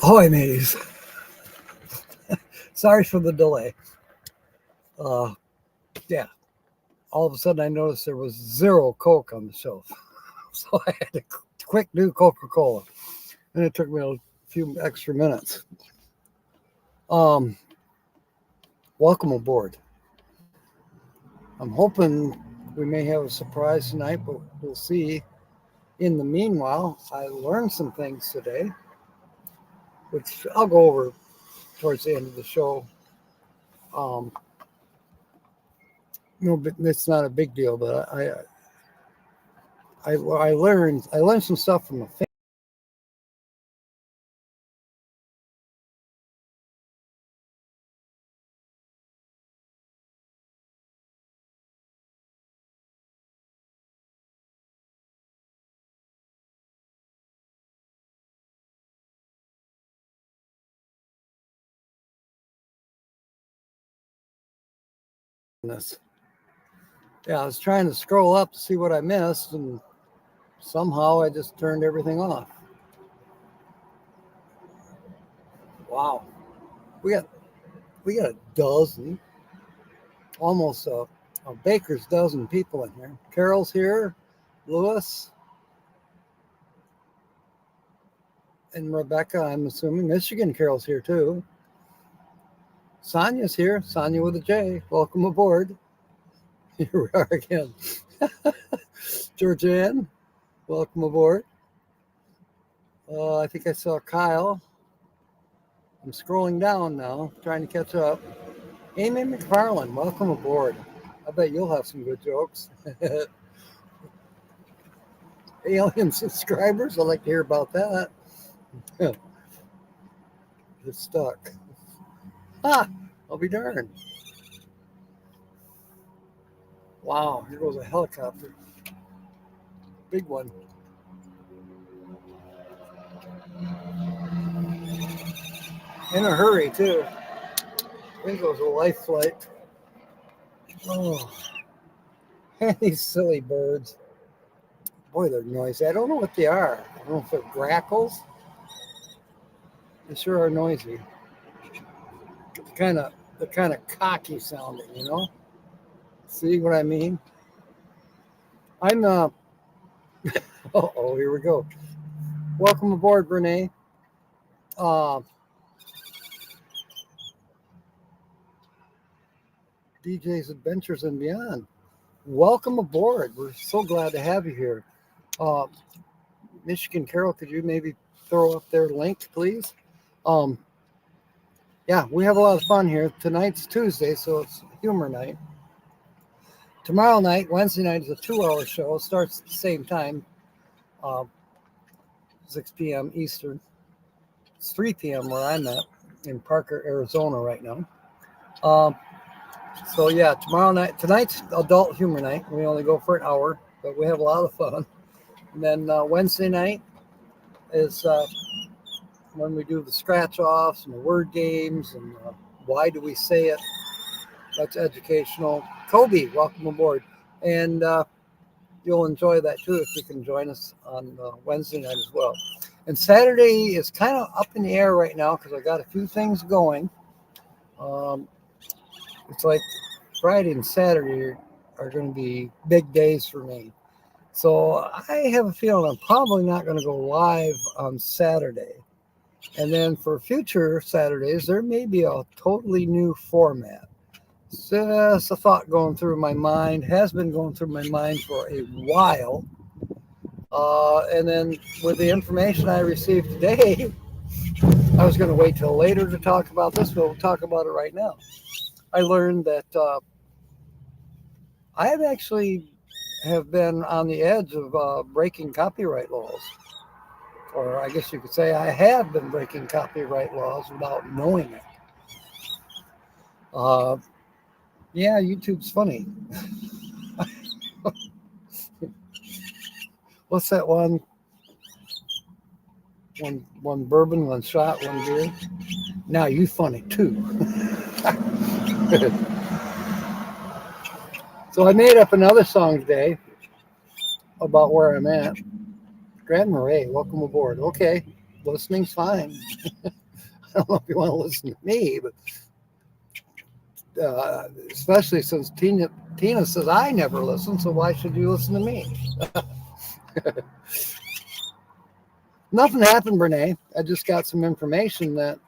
Ahoy, mateys. Sorry for the delay. Uh, yeah, all of a sudden I noticed there was zero Coke on the shelf. So I had to quick do Coca Cola. And it took me a few extra minutes. Um, Welcome aboard. I'm hoping we may have a surprise tonight, but we'll see. In the meanwhile, I learned some things today, which I'll go over towards the end of the show. Um, but it's not a big deal, but I learned some stuff from a famous. Yeah, I was trying to scroll up to see what I missed, and somehow I just turned everything off. Wow, we got we got a dozen, almost a baker's dozen people in here. Carol's here, Lewis, and Rebecca. I'm assuming Michigan. Carol's here too. Sonia's here. Sonia with a J. Welcome aboard. Here we are again. Georgianne, welcome aboard. I think I saw Kyle. I'm scrolling down now, trying to catch up. Amy McFarland, welcome aboard. I bet you'll have some good jokes. Alien subscribers, I'd like to hear about that. You're stuck. Ah, I'll be darned. Wow, here goes a helicopter. Big one. In a hurry, too. There goes a life flight. Oh, these silly birds. Boy, they're noisy. I don't know what they are. I don't know if they're grackles. They sure are noisy. They're kind of cocky sounding, you know. See what I mean? I'm oh, here we go. Welcome aboard, Renee. Uh, DJ's Adventures and Beyond. Welcome aboard. We're so glad to have you here. Uh, Michigan Carol, could you maybe throw up their link, please? Um, yeah, we have a lot of fun here. Tonight's Tuesday, so it's humor night. Tomorrow night, Wednesday night, is a 2-hour show. It starts at the same time, uh, 6 p.m. Eastern. It's 3 p.m. where I'm at in Parker, Arizona right now. So yeah, tonight's adult humor night. We only go for an hour, but we have a lot of fun. And then Wednesday night is when we do the scratch offs and the word games and why do we say it. That's educational. Kobe, welcome aboard, and you'll enjoy that too if you can join us on Wednesday night as well. And Saturday is kind of up in the air right now because I got a few things going. It's like Friday and Saturday are going to be big days for me. So I have a feeling I'm probably not going to go live on Saturday. And then for future Saturdays, there may be a totally new format. It's just a thought going through my mind, has been going through my mind for a while. And then with the information I received today, I was going to wait till later to talk about this, but we'll talk about it right now. I learned that I have been on the edge of breaking copyright laws. Or I guess you could say I have been breaking copyright laws without knowing it. Yeah, YouTube's funny. What's that one? One bourbon, one shot, one beer. Now you funny too. So I made up another song today about where I'm at. Grand Marais, welcome aboard. Okay. listening's fine. I don't know if you want to listen to me, but especially since Tina says I never listen, so why should you listen to me? Nothing happened, Brene. I just got some information that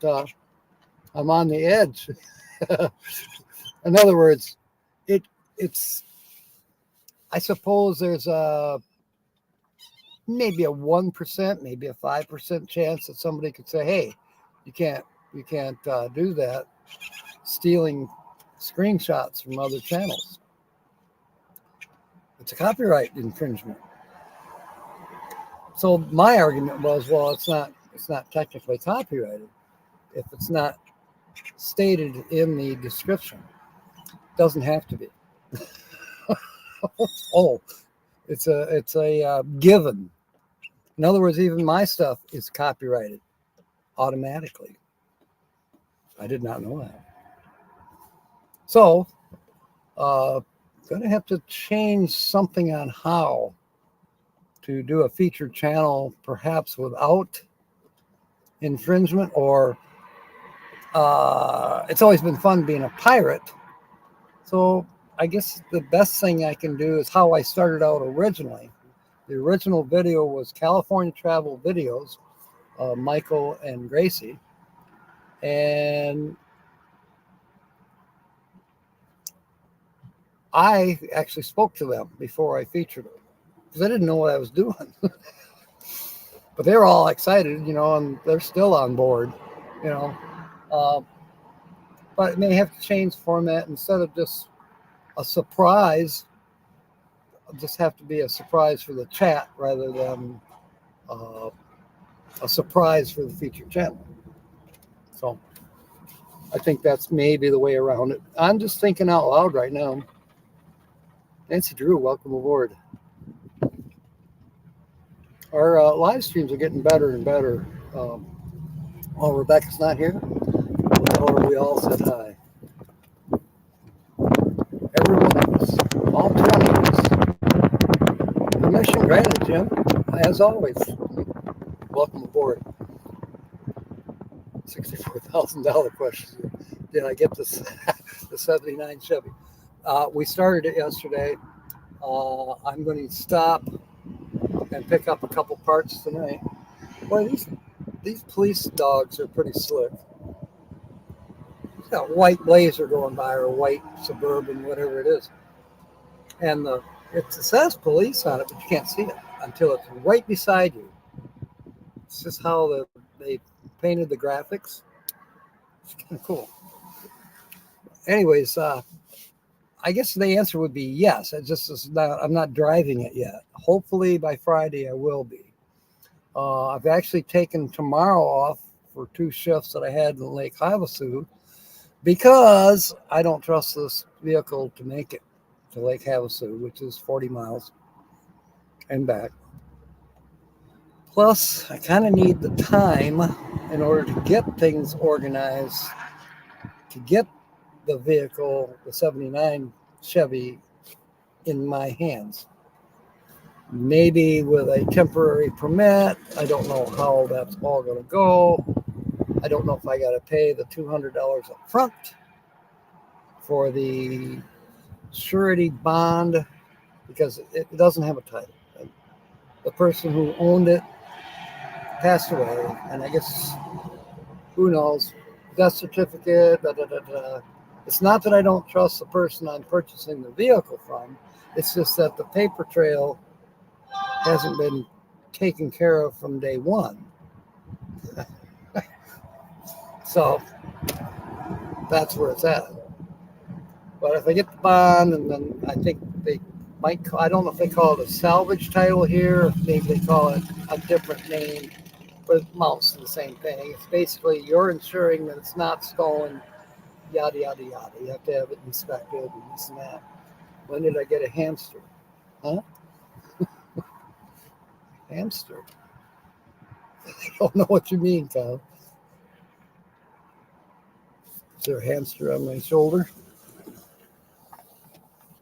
I'm on the edge. In other words, it's. I suppose there's maybe a 1%, maybe a 5% chance that somebody could say, "Hey, you can't do that," stealing screenshots from other channels. It's a copyright infringement. So my argument was, well, it's not technically copyrighted if it's not stated in the description. It doesn't have to be. Oh, it's a given. In other words, even my stuff is copyrighted automatically. I did not know that. So, going to have to change something on how to do a featured channel, perhaps without infringement, or it's always been fun being a pirate. So I guess the best thing I can do is how I started out originally. The original video was California Travel Videos, Michael and Gracie. And I actually spoke to them before I featured them because I didn't know what I was doing. But they were all excited, and they're still on board, you know. But it may have to change format. Instead of just a surprise, it'll just have to be a surprise for the chat rather than a surprise for the featured channel. So I think that's maybe the way around it. I'm just thinking out loud right now. Nancy Drew, welcome aboard. Our live streams are getting better and better. While Rebecca's not here, we all said hi. Everyone else, all 20 of us. Permission granted, Jim, as always. Welcome aboard. $64,000 question. Did I get this? The 79 Chevy. We started it yesterday. I'm going to stop and pick up a couple parts tonight. Boy, these police dogs are pretty slick. It's got white Blazer going by or white Suburban, whatever it is. And it says police on it, but you can't see it until it's right beside you. It's just how they painted the graphics. It's kind of cool. Anyways, I guess the answer would be yes. I'm not driving it yet. Hopefully by Friday I will be. I've actually taken tomorrow off for 2 shifts that I had in Lake Havasu because I don't trust this vehicle to make it to Lake Havasu, which is 40 miles and back. Plus, I kind of need the time in order to get things organized, to get the vehicle, the 79 Chevy, in my hands. Maybe with a temporary permit. I don't know how that's all going to go. I don't know if I got to pay the $200 up front for the surety bond because it doesn't have a title. The person who owned it passed away, and I guess, who knows, death certificate, da, da, da, da. It's not that I don't trust the person I'm purchasing the vehicle from. It's just that the paper trail hasn't been taken care of from day one. So that's where it's at. But if I get the bond, and then I think they might, I don't know if they call it a salvage title here, or maybe they call it a different name, but it amounts to the same thing. It's basically you're ensuring that it's not stolen, yada, yada, yada. You have to have it inspected and this and that. When did I get a hamster? Huh? Hamster? I don't know what you mean, Kyle. Is there a hamster on my shoulder?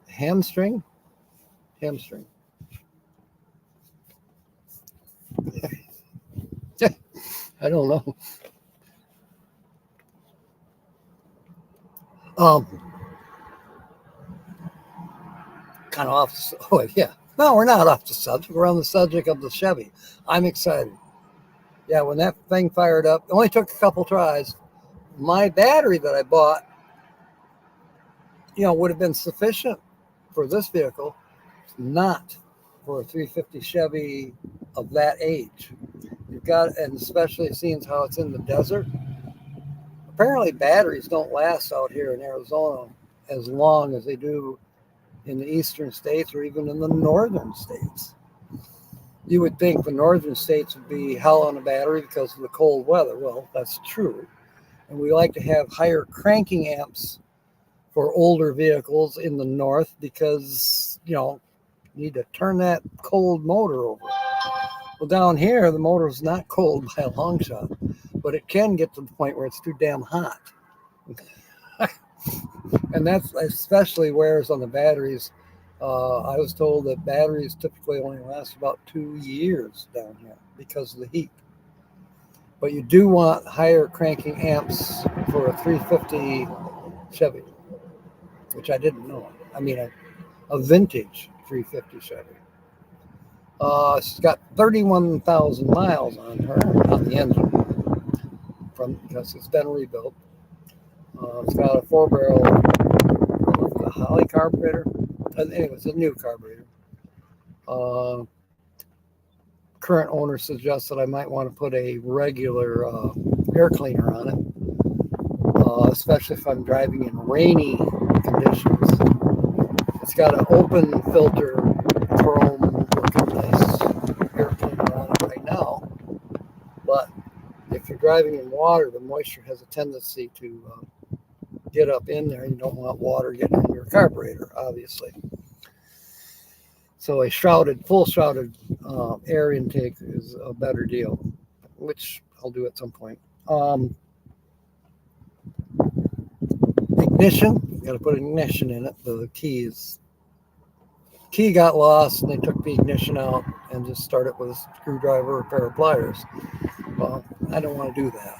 Hamstring? Hamstring. I don't know. Um, kind of off. Oh yeah. No, we're not off the subject. We're on the subject of the Chevy. I'm excited. Yeah, when that thing fired up, it only took a couple tries. My battery that I bought, would have been sufficient for this vehicle, not for a 350 Chevy of that age. You've got, and especially seeing how it's in the desert. Apparently, batteries don't last out here in Arizona as long as they do in the eastern states or even in the northern states. You would think the northern states would be hell on a battery because of the cold weather. Well, that's true. And we like to have higher cranking amps for older vehicles in the north because, you need to turn that cold motor over. Well, down here, the motor is not cold by a long shot, but it can get to the point where it's too damn hot. And that's especially wears on the batteries. I was told that batteries typically only last about 2 years down here because of the heat. But you do want higher cranking amps for a 350 Chevy, which I didn't know. I mean, a vintage 350 Chevy. She's got 31,000 miles on the engine, because it's been rebuilt. It's got a 4-barrel, the Holley carburetor. Anyway, it's a new carburetor. Current owner suggests that I might want to put a regular air cleaner on it, especially if I'm driving in rainy conditions. It's got an open filter chrome looking nice air cleaner on it right now. But if you're driving in water, the moisture has a tendency to get up in there. You don't want water getting in your carburetor, obviously. So a full shrouded air intake is a better deal, which I'll do at some point. Ignition, got to put ignition in it. The key got lost, and they took the ignition out and just started with a screwdriver or a pair of pliers. Well, I don't want to do that.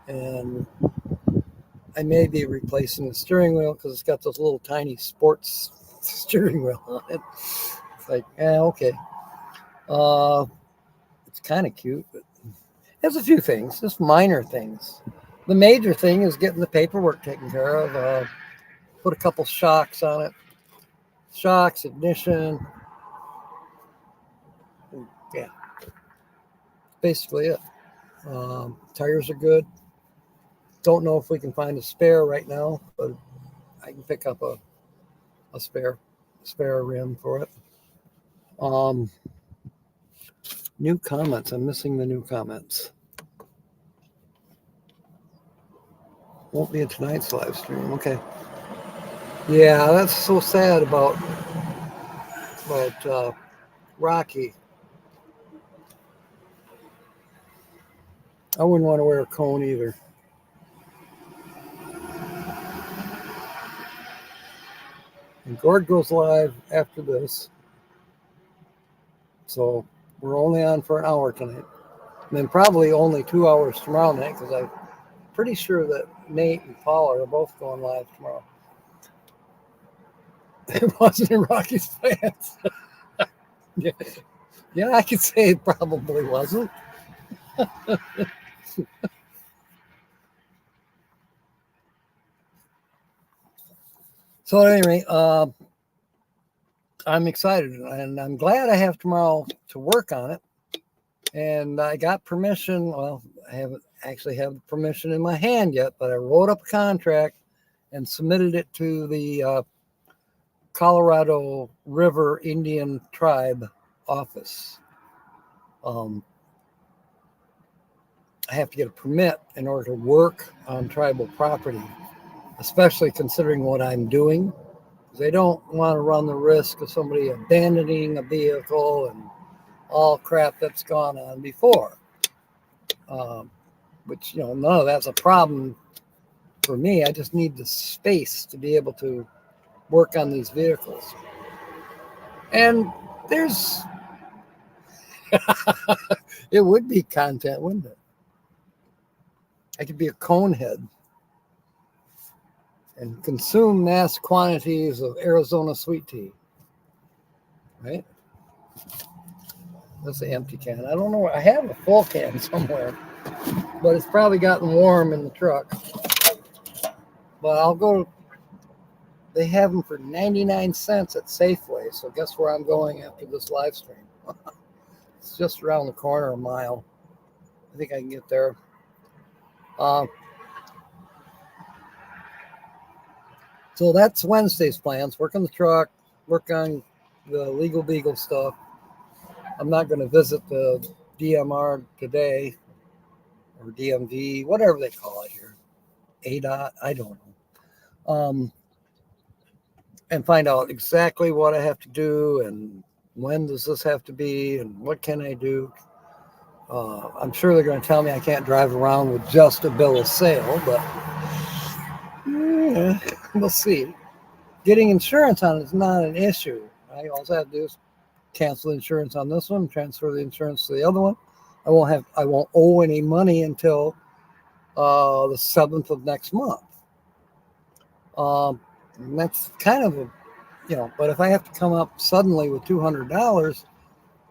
And I may be replacing the steering wheel because it's got those little tiny sports steering wheel on it. It's like, okay. It's kind of cute, but there's a few things, just minor things. The major thing is getting the paperwork taken care of. Put a couple shocks on it. Shocks, ignition. Yeah. Basically it. Tires are good. Don't know if we can find a spare right now, but I can pick up a spare rim for it. New comments. I'm missing the new comments. Won't be in tonight's live stream. Okay. Yeah, that's so sad about Rocky. I wouldn't want to wear a cone either. And Gord goes live after this. So we're only on for an hour tonight. And then probably only 2 hours tomorrow night because I'm pretty sure that Nate and Paula are both going live tomorrow. It wasn't in Rocky's plans. Yeah, I could say it probably wasn't. So at any rate, I'm excited and I'm glad I have tomorrow to work on it. And I got permission. Well, I haven't actually have permission in my hand yet, but I wrote up a contract and submitted it to the Colorado River Indian Tribe office. I have to get a permit in order to work on tribal property, especially considering what I'm doing. They don't want to run the risk of somebody abandoning a vehicle and all crap that's gone on before. Which, none of that's a problem for me. I just need the space to be able to work on these vehicles. And there's It would be content, wouldn't it? I could be a cone head and consume mass quantities of Arizona sweet tea. Right? That's an empty can. I don't know. I have a full can somewhere, but it's probably gotten warm in the truck. But I'll go. They have them for 99 cents at Safeway. So guess where I'm going after this live stream? It's just around the corner, a mile. I think I can get there. So that's Wednesday's plans. Work on the truck, work on the Legal Beagle stuff. I'm not going to visit the DMR today, or DMV, whatever they call it here. ADOT, I don't know. And find out exactly what I have to do and when does this have to be and what can I do. I'm sure they're going to tell me I can't drive around with just a bill of sale, but yeah, we'll see. Getting insurance on it is not an issue. I also have to do is cancel insurance on this one, transfer the insurance to the other one. I won't owe any money until the 7th of next month. And that's kind of but if I have to come up suddenly with $200,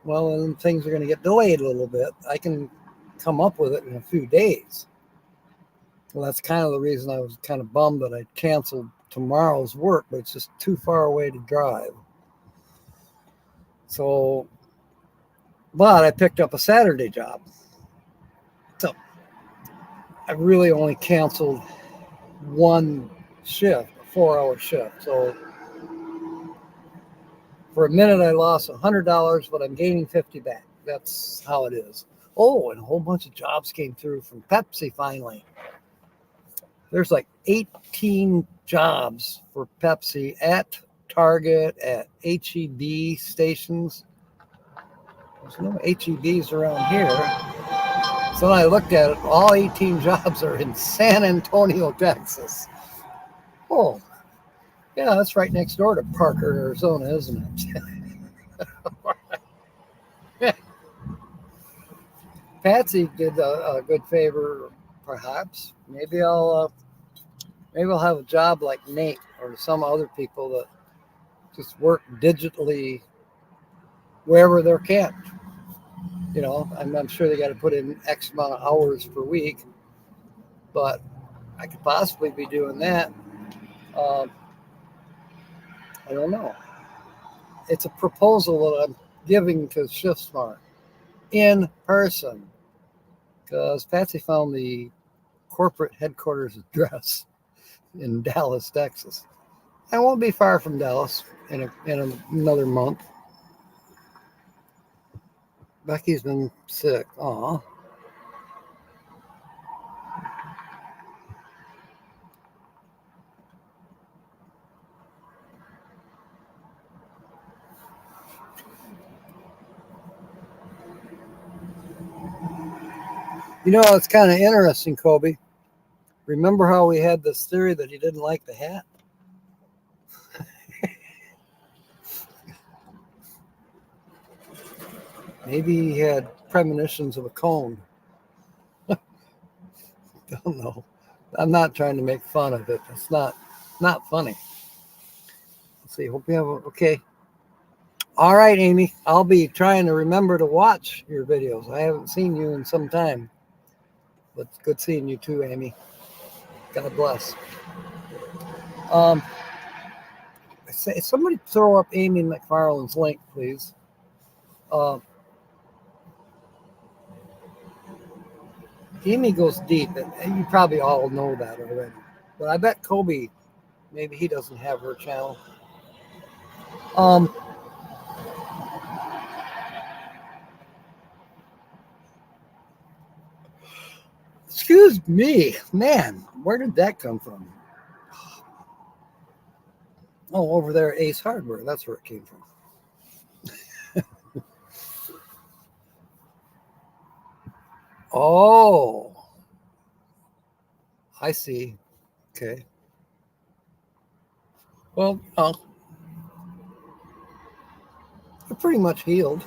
well, then things are going to get delayed a little bit. I can come up with it in a few days. Well, that's kind of the reason I was kind of bummed that I canceled tomorrow's work, but it's just too far away to drive. So, but I picked up a Saturday job. So I really only canceled one shift, a 4-hour shift. So for a minute, I lost $100, but I'm gaining $50 back. That's how it is. Oh, and a whole bunch of jobs came through from Pepsi finally. There's like 18 jobs for Pepsi at Target, at HEB stations. There's no HEBs around here. So when I looked at it, all 18 jobs are in San Antonio, Texas. Oh, yeah, that's right next door to Parker, Arizona, isn't it? Patsy did a good favor, perhaps. Maybe I'll have a job like Nate or some other people that just work digitally wherever they're camped. I'm sure they got to put in X amount of hours per week, but I could possibly be doing that. I don't know. It's a proposal that I'm giving to ShiftSmart in person because Patsy found the corporate headquarters address in Dallas, Texas. I won't be far from Dallas in another month. Becky's been sick. Aw. It's kind of interesting, Kobe. Remember how we had this theory that he didn't like the hat? Maybe he had premonitions of a cone. Don't know. I'm not trying to make fun of it. It's not funny. Let's see. Hope you have okay. All right, Amy. I'll be trying to remember to watch your videos. I haven't seen you in some time. But it's good seeing you too, Amy. God bless. Somebody throw up Amy McFarland's link, please. Amy goes deep, and you probably all know that already. But I bet Kobe, maybe he doesn't have her channel. Excuse me, man, where did that come from? Oh, over there at Ace Hardware. That's where it came from. Oh, I see. Okay. Well, you're pretty much healed.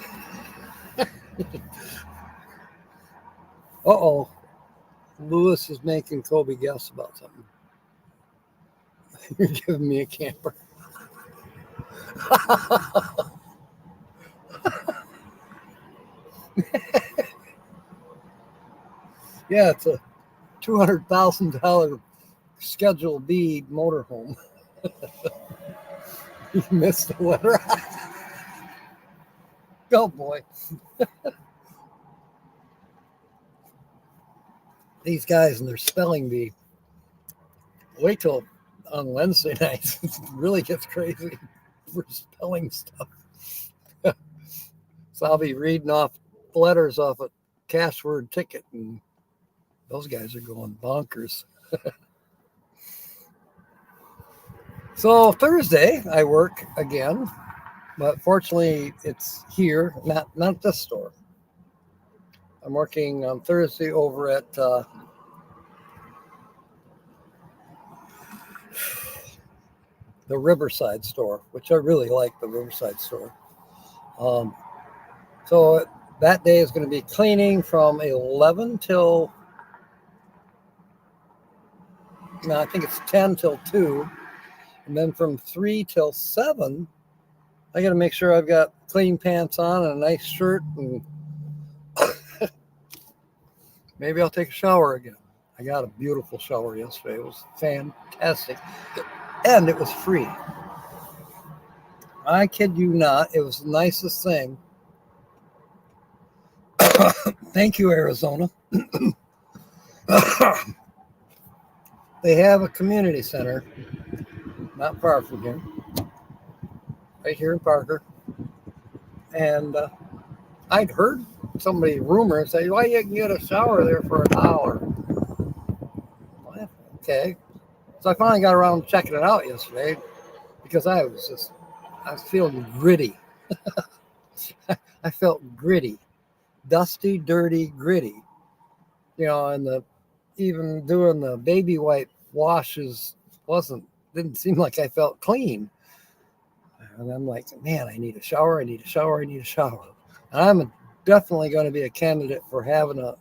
Uh-oh. Lewis is making Kobe guess about something. You're giving me a camper. Yeah, it's a $200,000 Schedule B motorhome. You missed the letter. Oh boy. These guys and their spelling bee. Wait till on Wednesday nights. It really gets crazy for spelling stuff. So I'll be reading off letters off a cash word ticket, and those guys are going bonkers. So Thursday I work again, but fortunately it's here, not this store. I'm working on Thursday over at the Riverside store, which I really like the Riverside store. Um, so that day is going to be cleaning from 11 till, no, I think it's 10 till 2. And then from 3 till 7, I got to make sure I've got clean pants on and a nice shirt, and maybe I'll take a shower again. I got a beautiful shower yesterday. It was fantastic. And it was free. I kid you not. It was the nicest thing. Thank you, Arizona. They have a community center not far from here, right here in Parker. And I'd heard somebody rumor say, well, you can get a shower there for an hour. Well, okay. So I finally got around to checking it out yesterday because I was feeling gritty. I felt gritty, dusty, dirty, gritty. And even doing the baby wipe washes didn't seem like I felt clean. And I'm like, man, I need a shower. I need a shower. I need a shower. And I'm definitely going to be a candidate for having a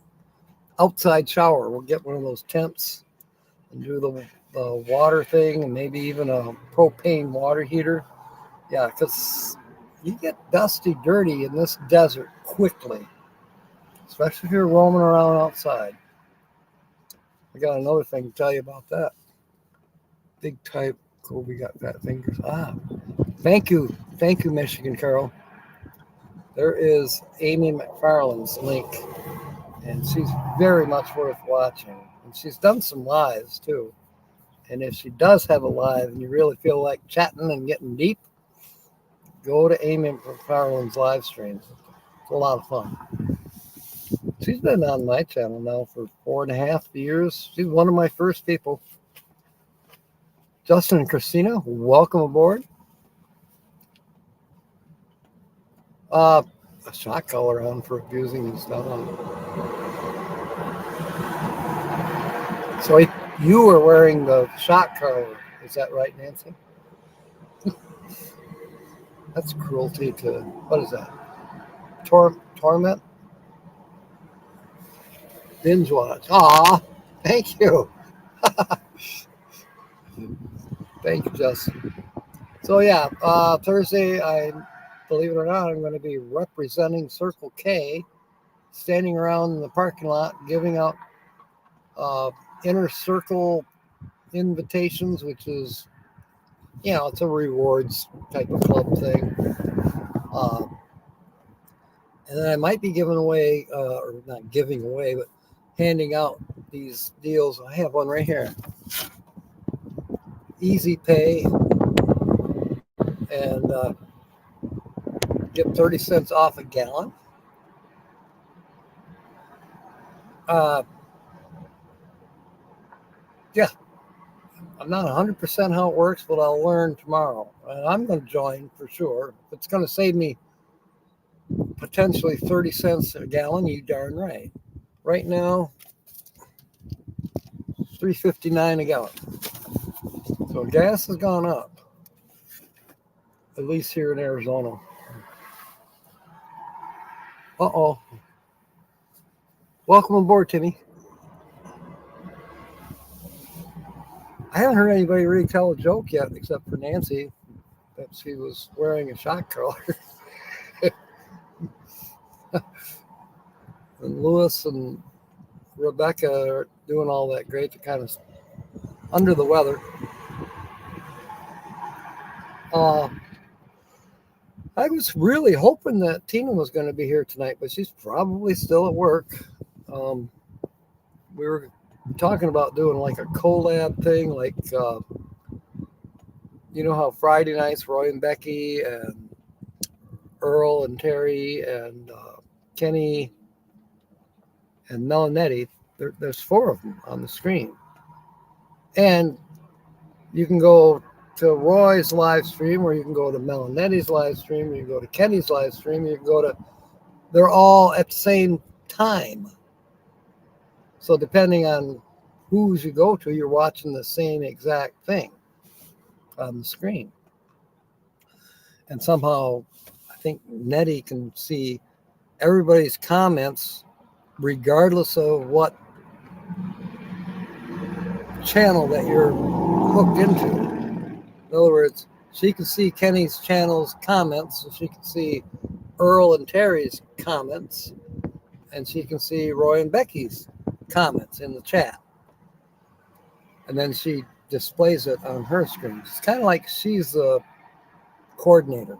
outside shower. We'll get one of those tents and do the water thing, and maybe even a propane water heater. Yeah, because you get dusty, dirty in this desert quickly, especially if you're roaming around outside. I got another thing to tell you about that. Big type, Kobe got fat fingers. Thank you, Michigan Carol. There is Amy McFarland's link, and she's very much worth watching. And she's done some lives too. And if she does have a live and you really feel like chatting and getting deep, go to Amy McFarland's live streams. It's a lot of fun. She's been on my channel now for 4.5 years. She's one of my first people. Justin and Christina, welcome aboard. A shot collar on for abusing and stuff. So you were wearing the shot collar. Is that right, Nancy? That's cruelty to, what is that? Torment? Binge watch. Aw, thank you. Thank you, Justin. So yeah, Thursday, believe it or not, I'm going to be representing Circle K, standing around in the parking lot, giving out inner circle invitations, which is, it's a rewards type of club thing. And then I might be giving away, or not giving away, but handing out these deals. I have one right here. Easy Pay, and get 30 cents off a gallon. Yeah, I'm not 100% how it works, but I'll learn tomorrow. And I'm going to join for sure. If it's going to save me potentially 30 cents a gallon, you darn right. Right now, $3.59 a gallon. So gas has gone up, at least here in Arizona. Uh-oh. Welcome aboard, Timmy. I haven't heard anybody really tell a joke yet, except for Nancy, that she was wearing a shot collar. And Lewis and Rebecca are doing all that great. They're kind of under the weather. I was really hoping that Tina was going to be here tonight, but she's probably still at work. We were talking about doing like a collab thing, like you know how Friday nights Roy and Becky and Earl and Terry and Kenny and Melanetti, there's 4 of them on the screen. And you can go to Roy's live stream, or you can go to Melanetti's live stream, or you can go to Kenny's live stream, you can go to, they're all at the same time. So depending on whose you go to, you're watching the same exact thing on the screen. And somehow, I think Nettie can see everybody's comments regardless of what channel that you're hooked into. In other words, she can see Kenny's channel's comments, and she can see Earl and Terry's comments, and she can see Roy and Becky's comments in the chat. And then she displays it on her screen. It's kind of like she's the coordinator.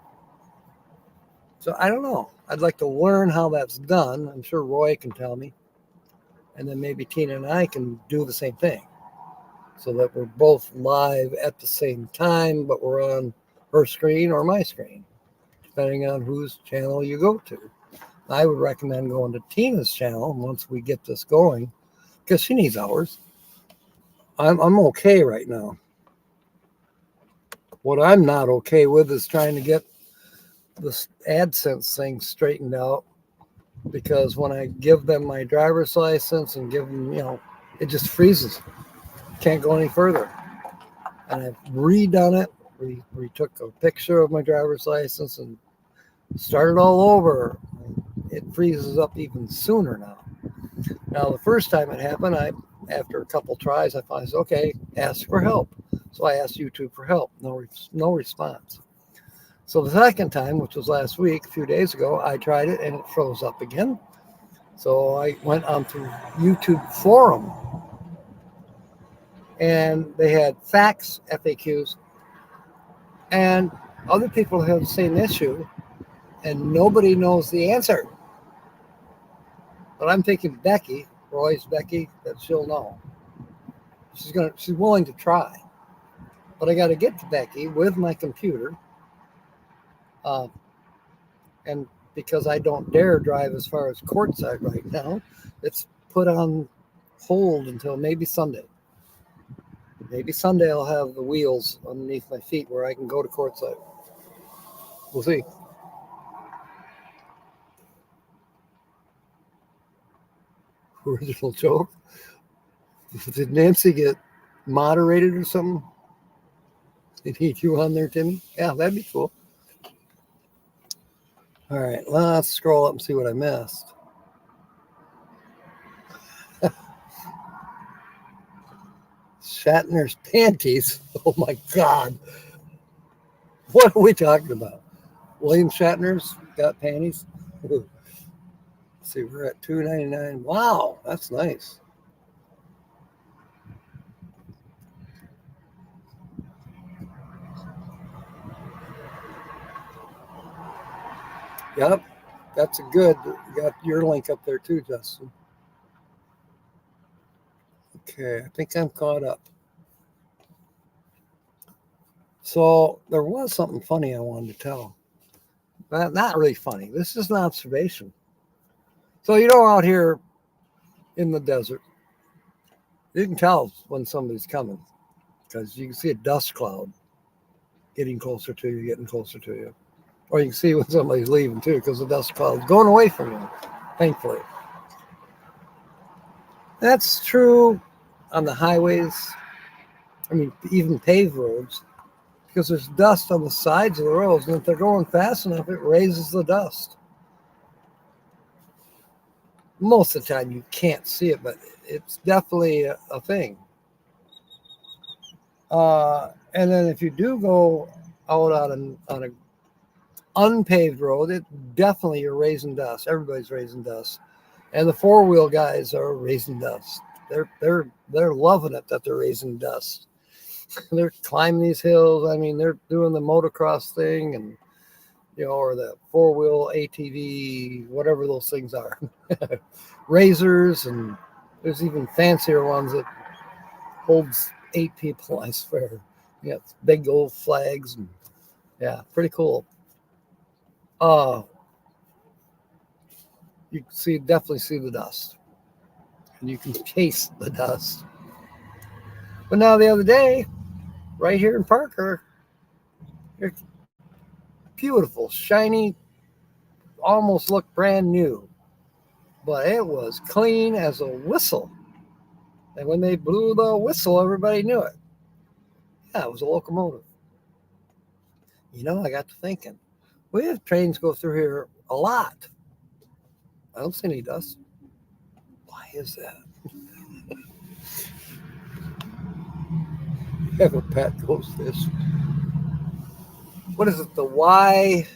So I don't know. I'd like to learn how that's done. I'm sure Roy can tell me. And then maybe Tina and I can do the same thing, so that we're both live at the same time, but we're on her screen or my screen, depending on whose channel you go to. I would recommend going to Tina's channel once we get this going, because she needs hours. I'm okay right now. What I'm not okay with is trying to get this AdSense thing straightened out, because when I give them my driver's license and give them, it just freezes. Can't go any further. And I've redone it. We took a picture of my driver's license and started all over. It freezes up even sooner now. Now, the first time it happened, after a couple tries, I finally said, okay, ask for help. So I asked YouTube for help. No response. So the second time, which was last week, a few days ago, I tried it and it froze up again. So I went onto YouTube forum, and they had facts, FAQs, and other people have the same issue, and nobody knows the answer. But I'm thinking Becky, Roy's Becky, that she'll know. She's willing to try. But I got to get to Becky with my computer, and because I don't dare drive as far as Quartzsite right now, it's put on hold until maybe Sunday. Maybe Sunday I'll have the wheels underneath my feet where I can go to Quartzsite. We'll see. Original joke. Did Nancy get moderated or something? They need you on there, Timmy? Yeah, that'd be cool. All right, let's scroll up and see what I missed. Shatner's panties. Oh my God. What are we talking about? William Shatner's got panties? Let's see, we're at $2.99. Wow, that's nice. Yep, that's a good. You got your link up there too, Justin. Okay, I think I'm caught up. So there was something funny I wanted to tell. Not really funny. This is an observation. So out here in the desert, you can tell when somebody's coming, because you can see a dust cloud getting closer to you. Or you can see when somebody's leaving too, because the dust cloud's going away from you, thankfully. That's true on the highways. I mean, even paved roads, because there's dust on the sides of the roads, and if they're going fast enough, it raises the dust. most of the time you can't see it, but it's definitely a thing. And then if you do go out on an unpaved road, it definitely you're raising dust. Everybody's raising dust, and the four-wheel guys are raising dust. They're loving it that they're raising dust. They're climbing these hills. I mean, they're doing the motocross thing, and or the four-wheel ATV, whatever those things are, razors, and there's even fancier ones that holds 8 people. I swear, it's big old flags, and yeah, pretty cool. You definitely see the dust, and you can taste the dust. But now the other day, right here in Parker, beautiful, shiny, almost looked brand new, but it was clean as a whistle. And when they blew the whistle, everybody knew it. Yeah, it was a locomotive. I got to thinking, we have trains go through here a lot. I don't see any dust. Why is that? I have a pet ghost fish. What is it? The Y?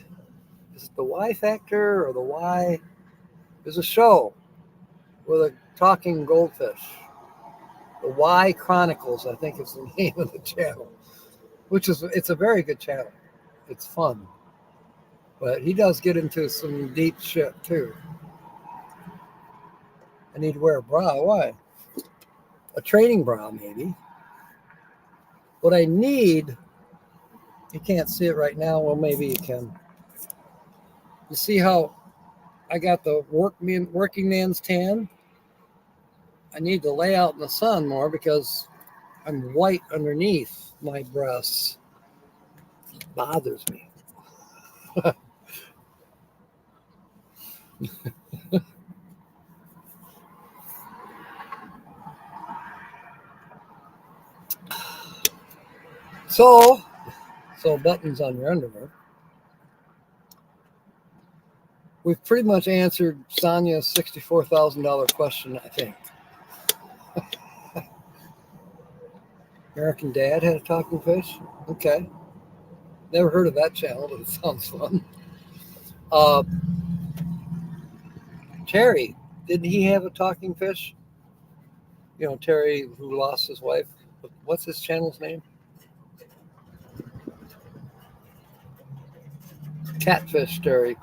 Is it the Y Factor or the Y? There's a show with a talking goldfish. The Y Chronicles, I think is the name of the channel. It's a very good channel. It's fun. But he does get into some deep shit too. I need to wear a bra. Why? A training bra, maybe. What I need, you can't see it right now. Well, maybe you can. You see how I got the working man's tan? I need to lay out in the sun more because I'm white underneath my breasts. It bothers me. So buttons on your underwear. We've pretty much answered Sonia's $64,000 question, I think. American Dad had a talking fish? Okay. Never heard of that channel, but it sounds fun. Terry, didn't he have a talking fish? Terry who lost his wife. What's his channel's name? Catfish Terry.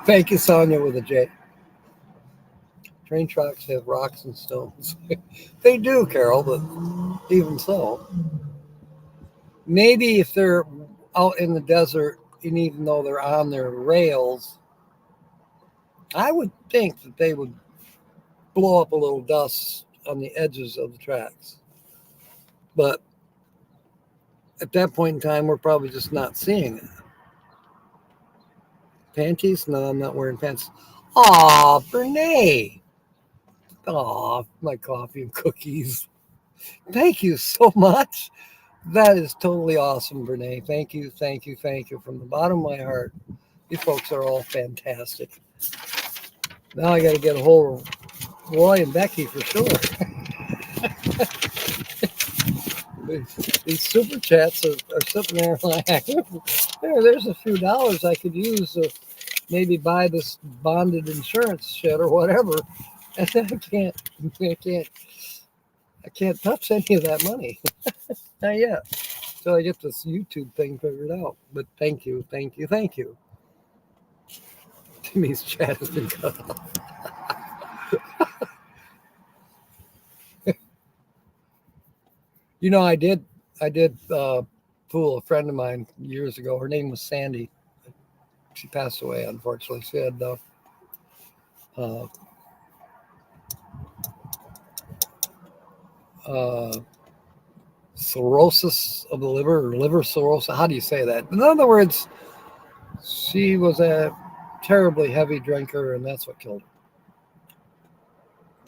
Thank you, Sonia, with a J. Train tracks have rocks and stones. They do, Carol, but even so. Maybe if they're out in the desert, and even though they're on their rails, I would think that they would blow up a little dust on the edges of the tracks. But at that point in time, we're probably just not seeing it. Panties? No, I'm not wearing pants. Aw, Brene. Aw, my coffee and cookies. Thank you so much. That is totally awesome, Brene. Thank you from the bottom of my heart. You folks are all fantastic. Now I got to get a hold of Roy and Becky for sure. These super chats are sitting there like, there's a few dollars I could use to maybe buy this bonded insurance shit or whatever. And then I can't touch any of that money. Not yet. Until I get this YouTube thing figured out. But thank you. Timmy's chat has been cut off. I did fool a friend of mine years ago. Her name was Sandy. She passed away, unfortunately. She had cirrhosis of the liver, or liver cirrhosis. How do you say that? In other words, she was a terribly heavy drinker, and that's what killed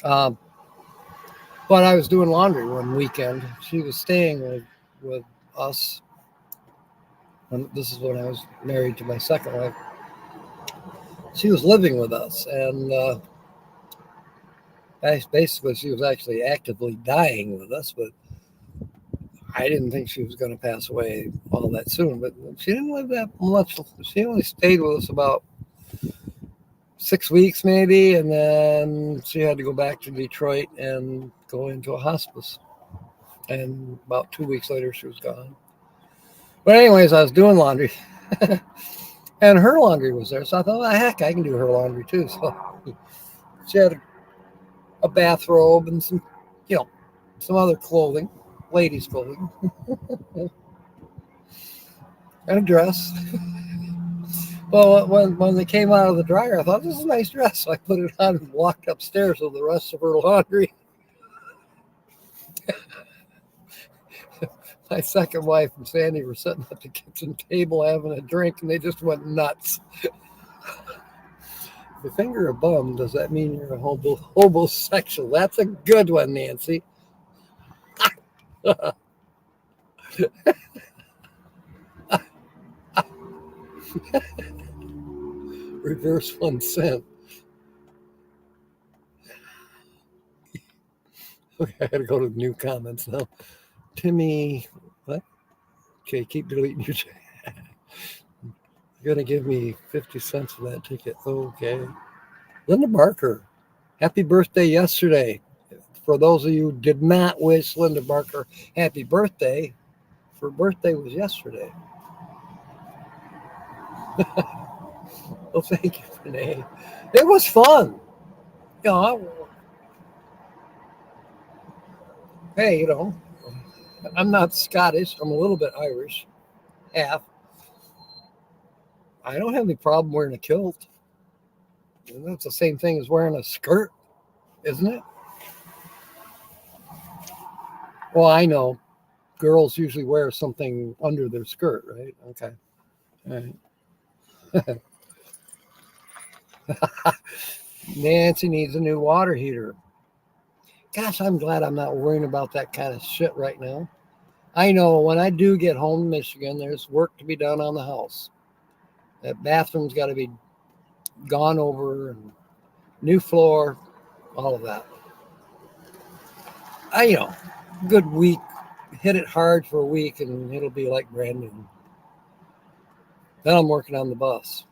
her. But I was doing laundry one weekend. She was staying with us. This is when I was married to my second wife. She was living with us, and basically she was actually actively dying with us, but I didn't think she was going to pass away all that soon. But she didn't live that much. She only stayed with us about 6 weeks, maybe, and then she had to go back to Detroit and go into a hospice. And about 2 weeks later, she was gone. But anyways, I was doing laundry, and her laundry was there, so I thought, well, heck, I can do her laundry too. So she had a bathrobe and some, some other clothing, ladies' clothing, and a dress. Well, when they came out of the dryer, I thought, this is a nice dress. So I put it on and walked upstairs with the rest of her laundry. My second wife and Sandy were sitting at the kitchen table having a drink, and they just went nuts. If you finger a bum, does that mean you're a homosexual? That's a good one, Nancy. Reverse 1 cent. Okay, I gotta go to new comments now. Timmy, what? Okay, keep deleting your chat. You're gonna give me 50 cents for that ticket. Okay. Linda Barker, happy birthday yesterday. For those of you who did not wish Linda Barker happy birthday, her birthday was yesterday. Well, thank you, Renee. It was fun. Hey, I'm not Scottish. I'm a little bit Irish, half. I don't have any problem wearing a kilt. That's the same thing as wearing a skirt, isn't it? Well, I know girls usually wear something under their skirt, right? Okay. All right. Nancy needs a new water heater. Gosh, I'm glad I'm not worrying about that kind of shit right now. I know when I do get home to Michigan, there's work to be done on the house. That bathroom's got to be gone over, and new floor, all of that. Good week. Hit it hard for a week, and it'll be like brand new. Then I'm working on the bus.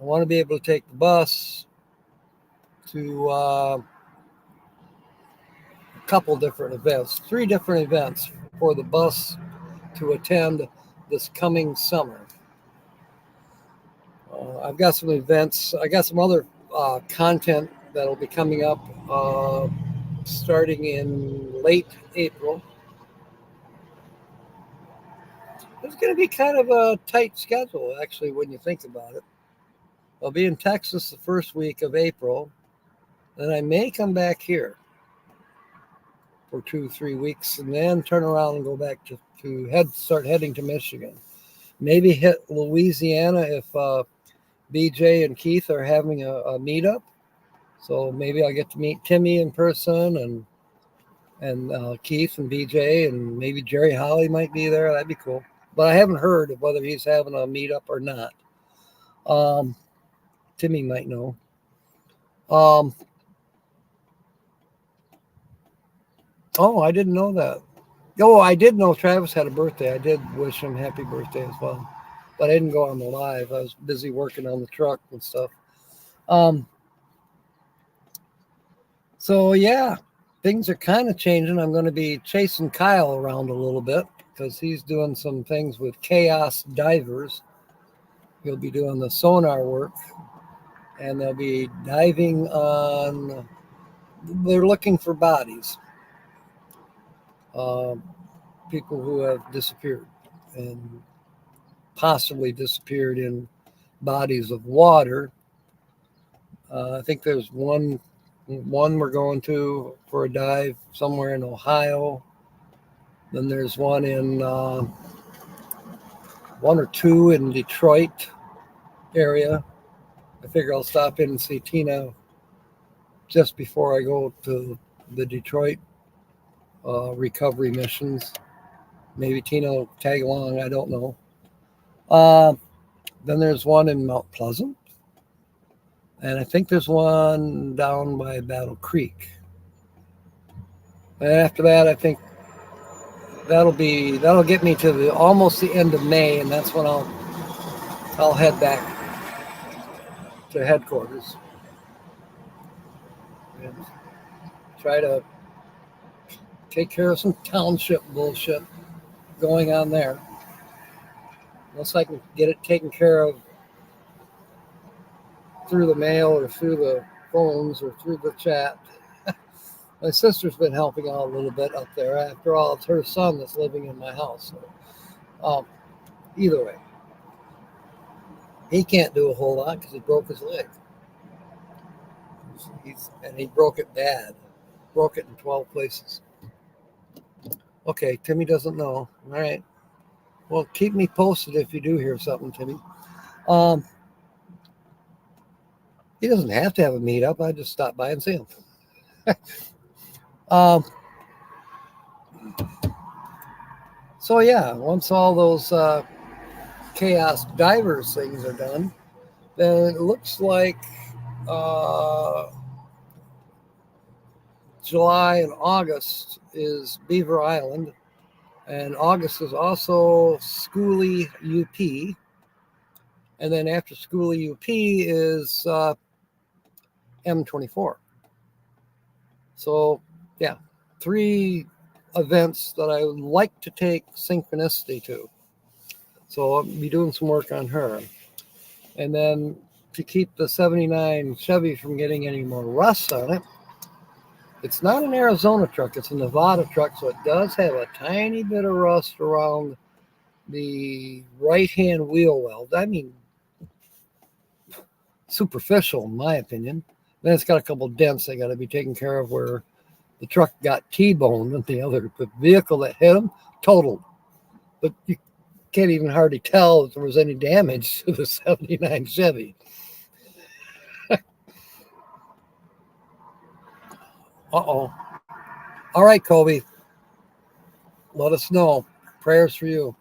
I want to be able to take the bus to a couple different events, 3 different events for the bus to attend this coming summer. I've got some events. I got some other content that'll be coming up starting in late April. It's going to be kind of a tight schedule, actually, when you think about it. I'll be in Texas the first week of April. Then I may come back here for 2-3 weeks, and then turn around and go back to start heading to Michigan. Maybe hit Louisiana if BJ and Keith are having a meetup. So maybe I'll get to meet Timmy in person, and Keith and BJ, and maybe Jerry Holly might be there. That'd be cool. But I haven't heard of whether he's having a meetup or not. Timmy might know. Oh, I didn't know that. Oh, I did know Travis had a birthday. I did wish him happy birthday as well. But I didn't go on the live. I was busy working on the truck and stuff. So, yeah, things are kind of changing. I'm going to be chasing Kyle around a little bit because he's doing some things with Chaos Divers. He'll be doing the sonar work, and they'll be diving on, they're looking for bodies, people who have disappeared and possibly disappeared in bodies of water. I think there's one we're going to for a dive somewhere in Ohio. Then there's one in 1 or 2 in Detroit area. I figure I'll stop in and see Tina just before I go to the Detroit recovery missions. Maybe Tina will tag along. I don't know. Then there's one in Mount Pleasant, and I think there's one down by Battle Creek. And after that, I think that'll get me to almost the end of May, and that's when I'll head back to headquarters and try to take care of some township bullshit going on there. Unless I can get it taken care of through the mail or through the phones or through the chat. My sister's been helping out a little bit up there. After all, it's her son that's living in my house. So, either way, he can't do a whole lot because he broke his leg. And he broke it bad. Broke it in 12 places. Okay, Timmy doesn't know. All right. Well, keep me posted if you do hear something, Timmy. He doesn't have to have a meetup. I just stop by and see him. So yeah, once all those chaos divers things are done, then it looks like July and August is Beaver Island, and August is also Schooley UP, and then after Schooley UP is M24. So yeah, 3 events that I would like to take Synchronicity to. So I'll be doing some work on her. And then to keep the 79 Chevy from getting any more rust on it, it's not an Arizona truck, it's a Nevada truck, so it does have a tiny bit of rust around the right-hand wheel well. I mean, superficial in my opinion. Then it's got a couple dents that got to be taken care of where the truck got T-boned and the vehicle that hit him totaled. But you can't even hardly tell if there was any damage to the 79 Chevy. Uh-oh. All right, Kobe. Let us know. Prayers for you.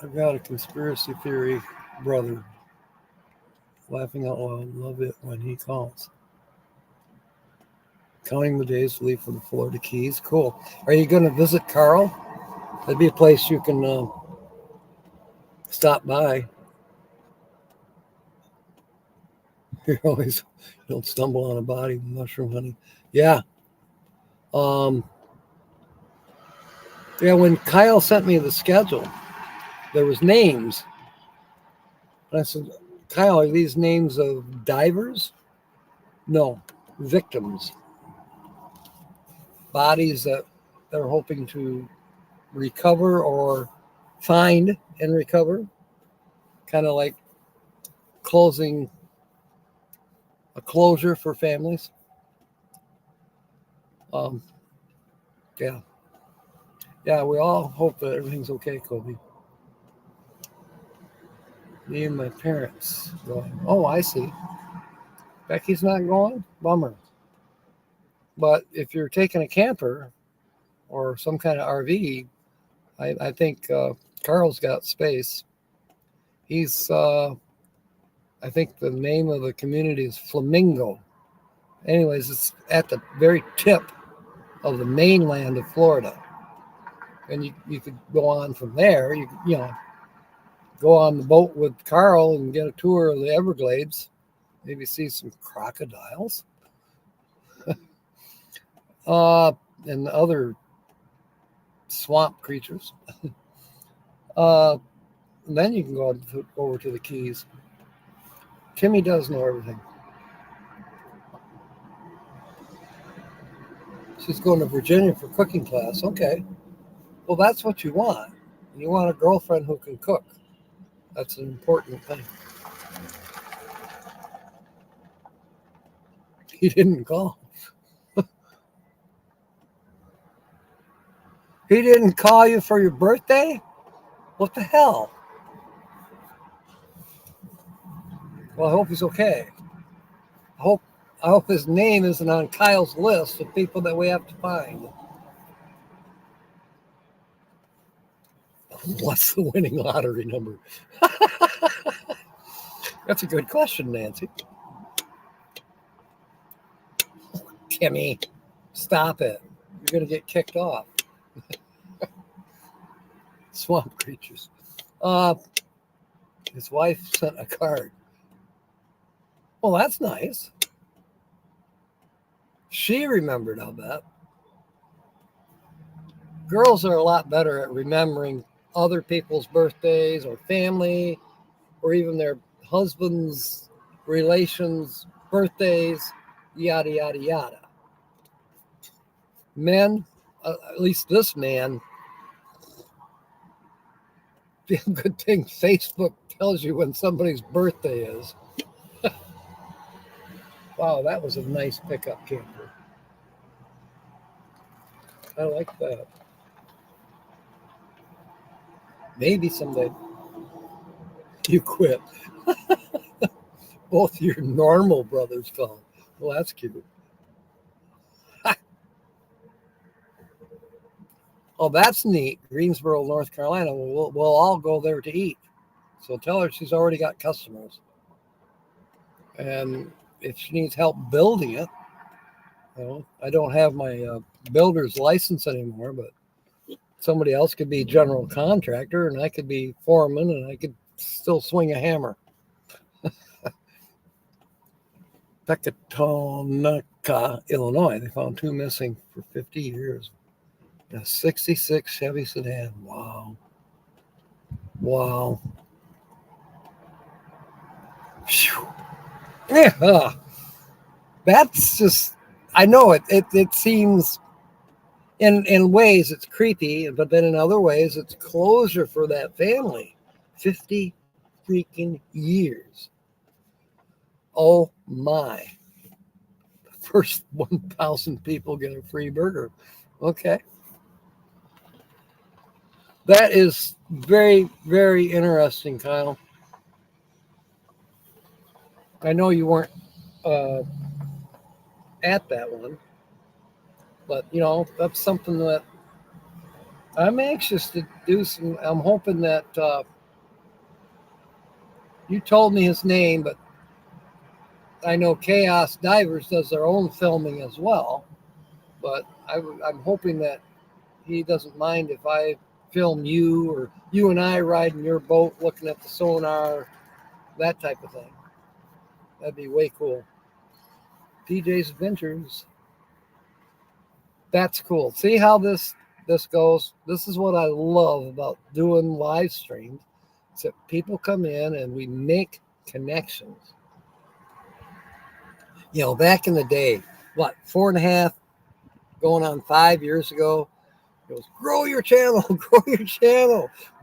I've got a conspiracy theory brother. Laughing out loud. Love it when he calls. Counting the days to leave for the Florida Keys. Cool. Are you going to visit Carl? That'd be a place you can stop by. You always don't stumble on a body with mushroom honey. Yeah. Yeah, when Kyle sent me the schedule, there was names. And I said, Kyle, are these names of divers? No, victims. Bodies that they're hoping to recover or find and recover. Kind of like closing a closure for families. Yeah. Yeah, we all hope that everything's okay, Kobe. Me and my parents going. Oh, I see. Becky's not going? Bummer. But if you're taking a camper or some kind of RV, I think Carl's got space. He's, I think the name of the community is Flamingo. Anyways, it's at the very tip of the mainland of Florida. And you could go on from there. You know, go on the boat with Carl and get a tour of the Everglades. Maybe see some crocodiles. And other swamp creatures. And then you can go over to the Keys. Timmy does know everything. She's going to Virginia for cooking class. Okay. Well, that's what you want. You want a girlfriend who can cook. That's an important thing. He didn't call. He didn't call you for your birthday? What the hell? Well, I hope he's okay. I hope his name isn't on Kyle's list of people that we have to find. What's the winning lottery number? That's a good question, Nancy. Timmy, stop it. You're going to get kicked off. Swamp creatures. His wife sent a card. Well, that's nice. She remembered, I'll bet. Girls are a lot better at remembering other people's birthdays or family or even their husband's relations' birthdays, yada, yada, yada. Men, at least this man, good thing Facebook tells you when somebody's birthday is. Wow, that was a nice pickup camper. I like that. Maybe someday you quit. Both your normal brothers fell. Well, that's cute. Oh, that's neat. Greensboro, North Carolina. We'll all go there to eat. So tell her she's already got customers. And if she needs help building it, I don't have my builder's license anymore, but somebody else could be general contractor and I could be foreman and I could still swing a hammer. Pecatonica, Illinois. They found 2 missing for 50 years. A 66 Chevy sedan. Wow. Whew. Yeah. That's just, I know it seems in ways it's creepy, but then in other ways it's closure for that family. 50 freaking years. Oh my. The first 1,000 people get a free burger. Okay. That is very, very interesting, Kyle. I know you weren't at that one, but that's something that I'm anxious to do some. I'm hoping that you told me his name, but I know Chaos Divers does their own filming as well. But I'm hoping that he doesn't mind if I film you or you and I riding your boat, looking at the sonar, that type of thing. That'd be way cool. PJ's Adventures. That's cool. See how this goes? This is what I love about doing live streams. It's that people come in and we make connections. Back in the day, 4.5, going on 5 years ago, it was grow your channel.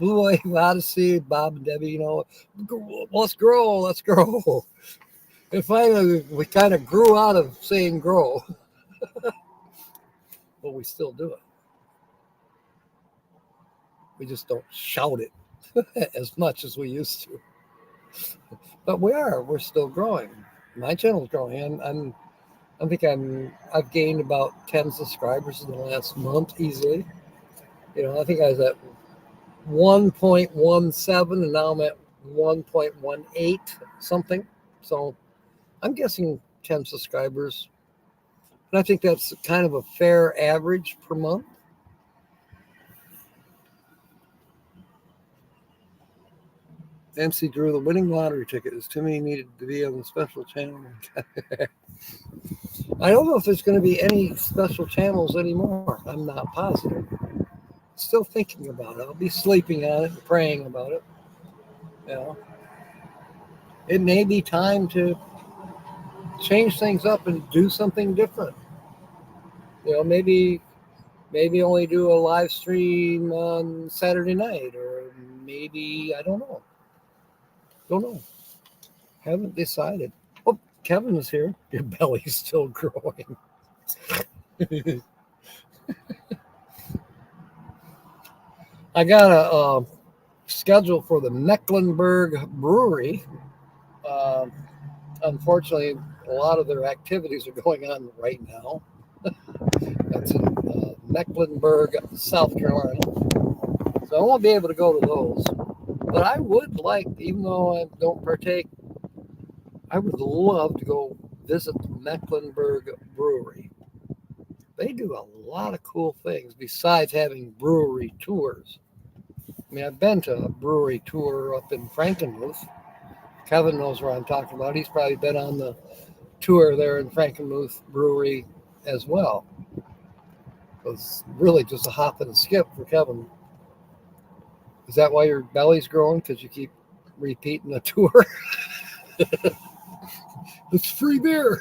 Blue Wave Odyssey, Bob and Debbie, let's grow. And finally, we kind of grew out of saying grow. But we still do it. We just don't shout it as much as we used to. But we're still growing. My channel's growing. I've gained about 10 subscribers in the last month easily. I think I was at 1.17 and now I'm at 1.18 something. So I'm guessing 10 subscribers. And I think that's kind of a fair average per month. MC Drew, the winning lottery ticket is too many needed to be on the special channel. I don't know if there's going to be any special channels anymore. I'm not positive. Still thinking about it. I'll be sleeping on it and praying about it. It may be time to change things up and do something different. Maybe only do a live stream on Saturday night, or maybe I don't know. Haven't decided. Oh, Kevin is here. Your belly's still growing. I got a schedule for the Mecklenburg Brewery. Unfortunately, a lot of their activities are going on right now. That's in Mecklenburg, South Carolina. So I won't be able to go to those. But I would like, even though I don't partake, I would love to go visit the Mecklenburg Brewery. They do a lot of cool things besides having brewery tours. I mean, I've been to a brewery tour up in Frankenmuth. Kevin knows where I'm talking about. He's probably been on the tour there in Frankenmuth Brewery as well. It was really just a hop and a skip for Kevin. Is that why your belly's growing? Because you keep repeating the tour? It's free beer.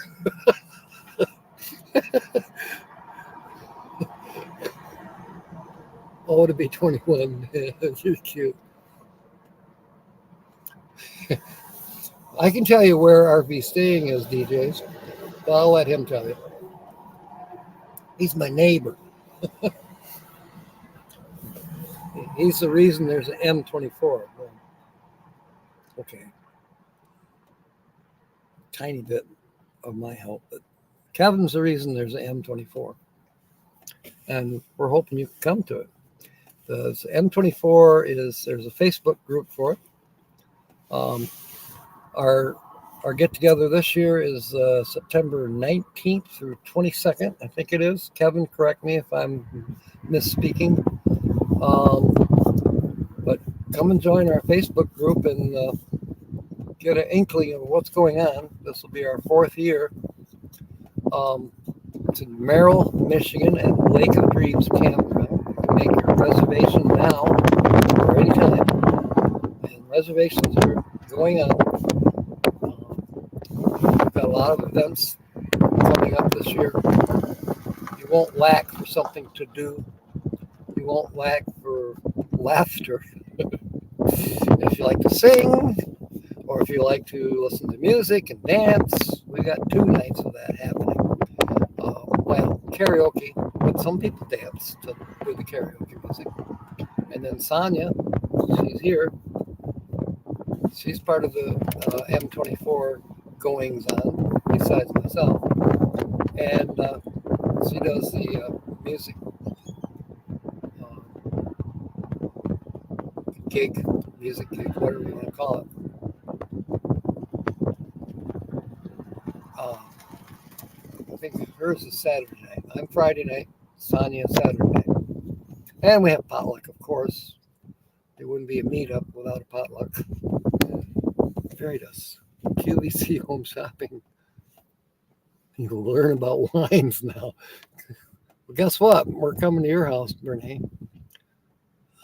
Oh, to be 21. You're cute. I can tell you where RV staying is, DJs, but I'll let him tell you. He's my neighbor. He's the reason there's an M24. Okay. Tiny bit of my help, but Kevin's the reason there's an M24. And we're hoping you can come to it. The M24 there's a Facebook group for it. Our get together this year is September 19th through 22nd, I think it is. Kevin, correct me if I'm misspeaking. But come and join our Facebook group and get an inkling of what's going on. This will be our 4th year. It's in Merrill, Michigan at Lake of Dreams Campground. You can make your reservation now or anytime. And reservations are going on. We've got a lot of events coming up this year. You won't lack for something to do. You won't lack for laughter. If you like to sing, or if you like to listen to music and dance, we got 2 nights of that happening. Well, karaoke, but some people dance to do the karaoke music. And then Sonia, she's here. She's part of the M24 goings on, besides myself. And she does the music music gig, whatever you want to call it. I think hers is Saturday night. I'm Friday night, Sonia Saturday night. And we have potluck, of course. There wouldn't be a meetup without a potluck. Very nice. QVC Home Shopping. You'll learn about wines now. Well, guess what? We're coming to your house, Bernie.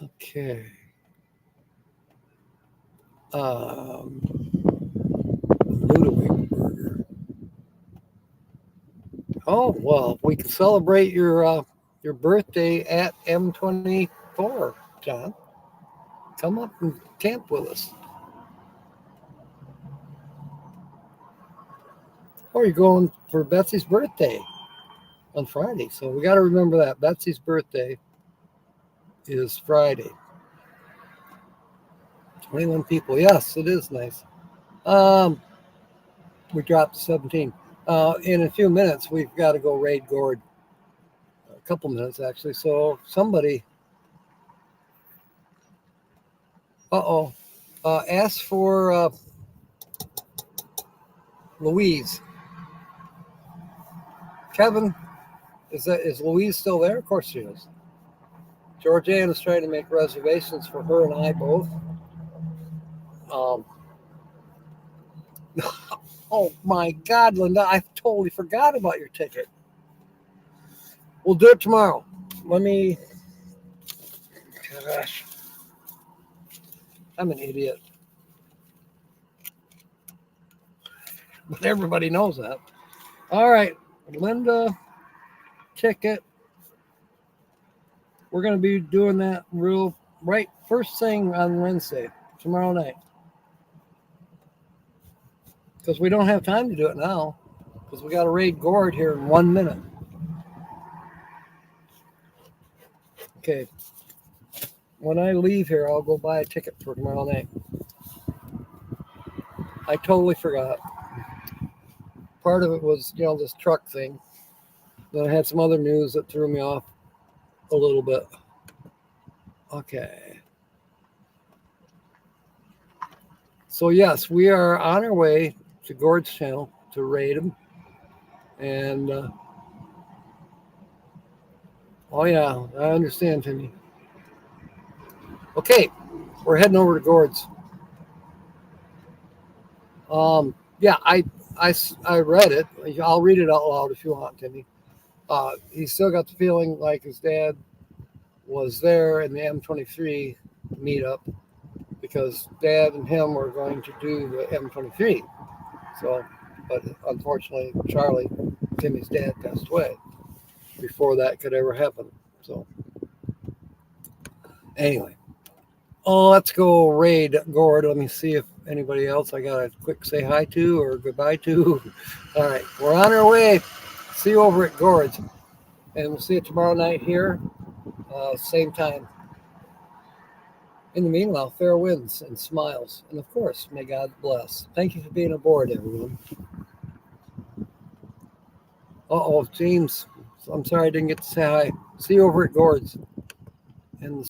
Okay. Ludwig Burger. Oh, well, we can celebrate your birthday at M24, John. Come up and camp with us. Or you're going for Betsy's birthday on Friday. So we got to remember that. Betsy's birthday is Friday. 21 people. Yes, it is nice. We dropped to 17. In a few minutes, we've got to go raid Gord. A couple minutes, actually. So somebody... ask for Louise. Kevin, is Louise still there? Of course she is. Georgianne is trying to make reservations for her and I both. Oh my God, Linda, I totally forgot about your ticket. We'll do it tomorrow. Gosh, I'm an idiot. But everybody knows that. All right, Linda, ticket. We're going to be doing that right first thing on Wednesday, tomorrow night. Because we don't have time to do it now. Because we got to raid Gord here in 1 minute. Okay. When I leave here, I'll go buy a ticket for tomorrow night. I totally forgot. Part of it was, this truck thing. Then I had some other news that threw me off a little bit. Okay. So yes, we are on our way to Gord's channel to raid him. And oh yeah, I understand, Timmy. Okay, we're heading over to Gord's. Yeah, I read it. I'll read it out loud if you want, Timmy. He still got the feeling like his dad was there in the M23 meetup because Dad and him were going to do the M23. So, but unfortunately, Charlie, Timmy's dad, passed away before that could ever happen. So, anyway, let's go raid Gord. Let me see if anybody else I got to quick say hi to or goodbye to. All right, we're on our way. See you over at Gord's. And we'll see you tomorrow night here, same time. In the meanwhile, fair winds and smiles. And of course, may God bless. Thank you for being aboard, everyone. Uh-oh, James. I'm sorry I didn't get to say hi. See you over at Gord's. And